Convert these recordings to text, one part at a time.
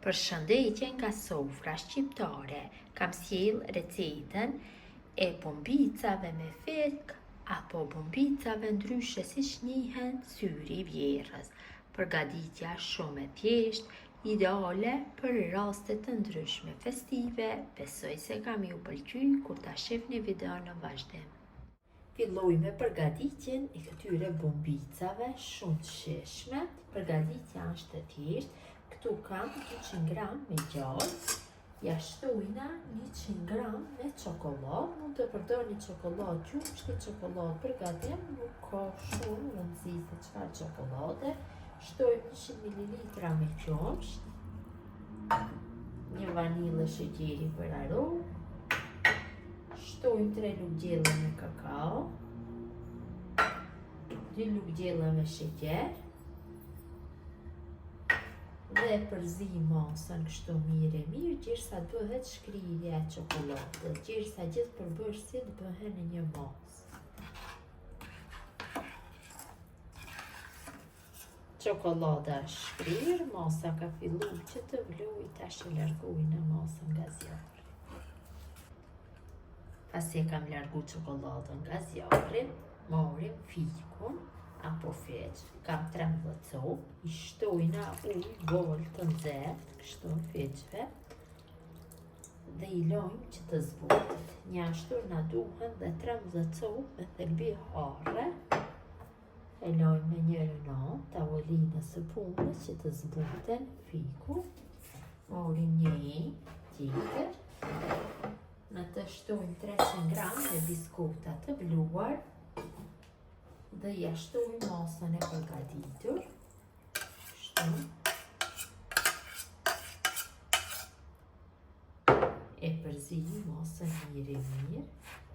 Përshëndetje nga sofra shqiptare, kam sjell recetën e bombicave me fetk apo bombicave ndryshe siç njihen syri i vjerrës. Përgatitja shumë e thjeshtë, ideale për raste të ndryshme festive. Besoj se kam ju pëlqy kur ta shihni videon në vazhdim. Filloj me përgatitjen e këtyre bombicave shumë të shijshme. Përgatitja është e thjeshtë. Këtu kam 200 gram me gjallë, ja shtojna 100 gram me çokoladë. Mund të përdorni çokoladë qumshti, çokoladë për gatim, nuk ka shumë rëndësi se çfarë çokolade. Shtojmë 100 ml me qumsht, një vanilë sheqeri për aromë, shtojmë 3 lugë gjelle me kakao, 2 lugë gjelle me sheqer, dhe përzi masën kështu mirë, gjithsa bëhet shkrirja e çokoladës, gjithsa gjithë përbërësit bëhen në një masë. Çokolada është shkrirë, masa ka filluar që të vlojë, tash e largojnë masën nga zjarri. Pasi e kam larguar çokoladën nga zjarri, marrim fikun apo feq, kam 13 copë, i shtojna ujë bol të nxehtë, kështu feqve, dhe i lojmë që të zbutet. Njashtu na duhen dhe 13 copë me thelbi harre, e lojmë me njërin anë tavolinës së punës që të zbuten fiku, morim një tjetër, në të shtojmë 300 gram me biskota të bluar, dhe ja shtojmë masën e përgatitur, kështu, e përzijmë masën mirë,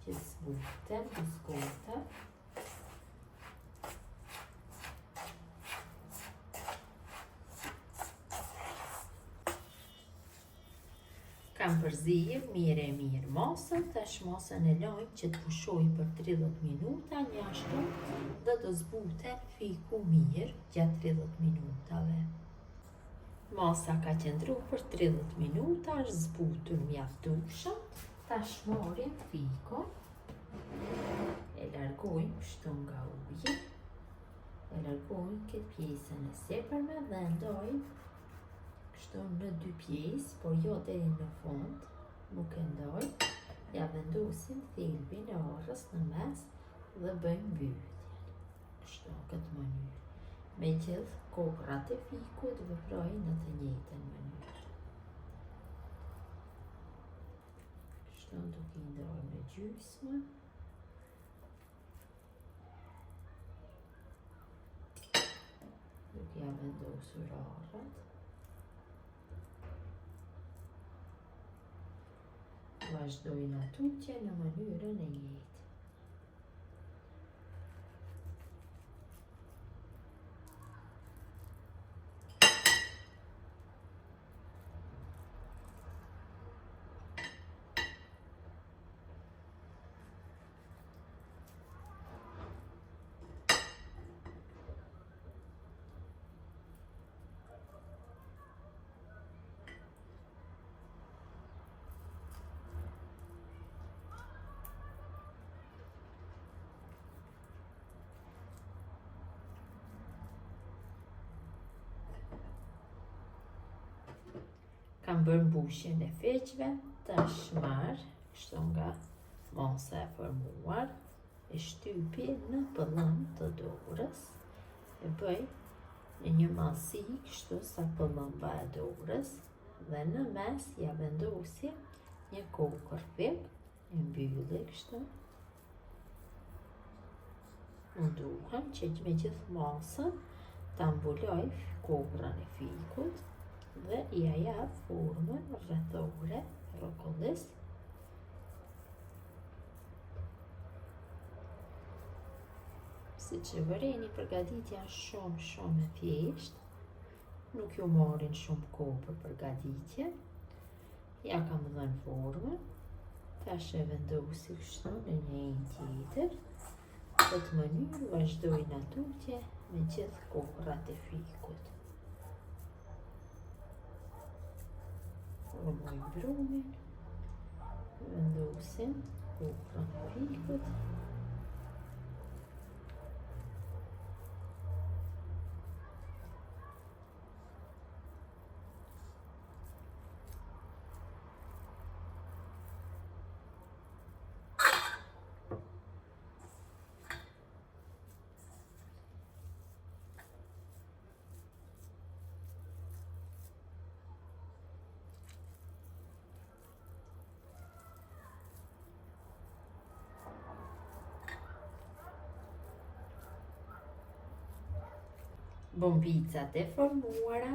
që zbuten biskota. Kam përzijë mirë masën, tash masën e lojmë që të pushojë për 30 minuta, njashtu dhe të zbuten fiku mirë gjatë 30 minutave. Masa ka qëndru për 30 minuta, është zbutur mjaftueshëm. Tash marrim fikun, e largojmë kështu nga uji, e largojmë këtë pjesën e sipërme dhe ndojmë kështu në 2 pjesë, por jo deri në fund, nuk e ndoj, ja vendosim thelbin e orrës në mes dhe bëjmë mbylljen, kështu në këtë mënyrë. Me gjithë kokrat e fikut veprojnë në të njëjtën mënyrë. Kështu duke i ndorë në gjysmë. Duke ja vendosur orrat. Vazhdojnë atutje në mënyrën e njëjtë. Kam bërë mbushjen e feqve, tash marr kështu nga masa e formuar, e shtypi në pëllëm të dorës, e bëj në një masi kështu sa pëllëmba e dorës, dhe në mes ja vendosi një kokër fik, e mbylli kështu. Më duhem që me gjithë masën ta mbuloj kokrën e fikut, dhe ja jap formën rrethore rrokollis. Siç e vëreni, përgatitja është shumë e thjeshtë, nuk ju marrin shumë kohë për përgatitje. Ja kam dhënë formën, tash e vendosi kështu në një tjetër. Në këtë mënyrë vazhdojnë atutje me gjithë kokrat e fikut. formojmë drumin, vendosim bukrën në pikët. Bombicat e formuara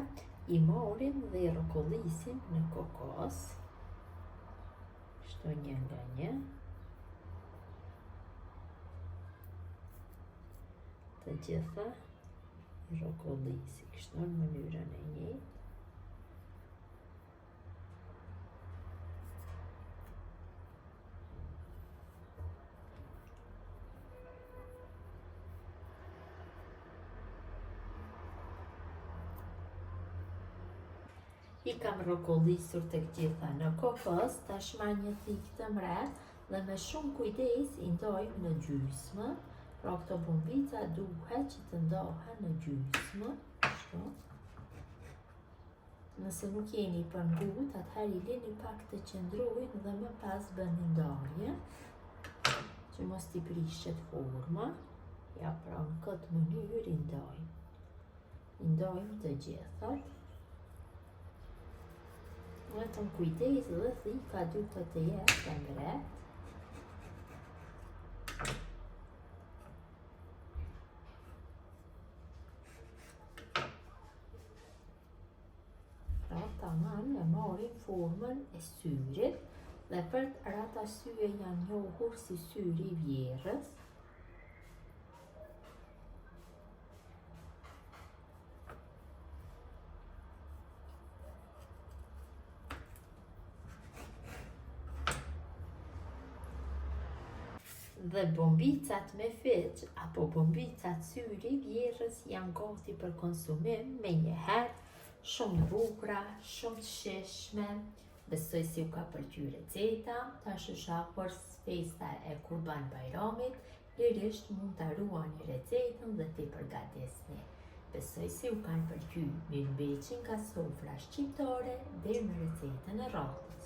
I morim dhe I rrokollisim në kokos, kështu një nga një, të gjitha I rrokollisi kështu në mënyrën e njëjtë. I kam rrokollisur të gjitha në kokos, tashma një thikë të mret dhe me shumë kujdes I ndojmë në gjysmë, pra këto bombica duhet që të ndohen në gjysmë, kështu. Nëse nuk jeni për ngut, atëherë I lini pak të qëndrojnë dhe më pas bëni ndarje, që mos t'i prishet forma, ja pra në këtë mënyrë I ndojmë. I ndojmë të gjithat. Vetëm kujdes dhe thika duhet të jetë të mbret. Pra tamam e marrim formën e syrit dhe për atë arsye janë njohur si syri I vjerrës. Dhe bombicat me fiq apo bombicat syri vjerrës janë gati për konsumim me njëherë, shumë të bukura, shumë të shijshme. Besoj si u ka pëlqyer receta, tash është afër festa e Kurban Bayramit, lirisht mund ta ruani recetën dhe t'i përgatisni. Besoj si u kanë pëlqyer, mirëmbëjtje nga sofra shqiptare deri në recetën e radhës.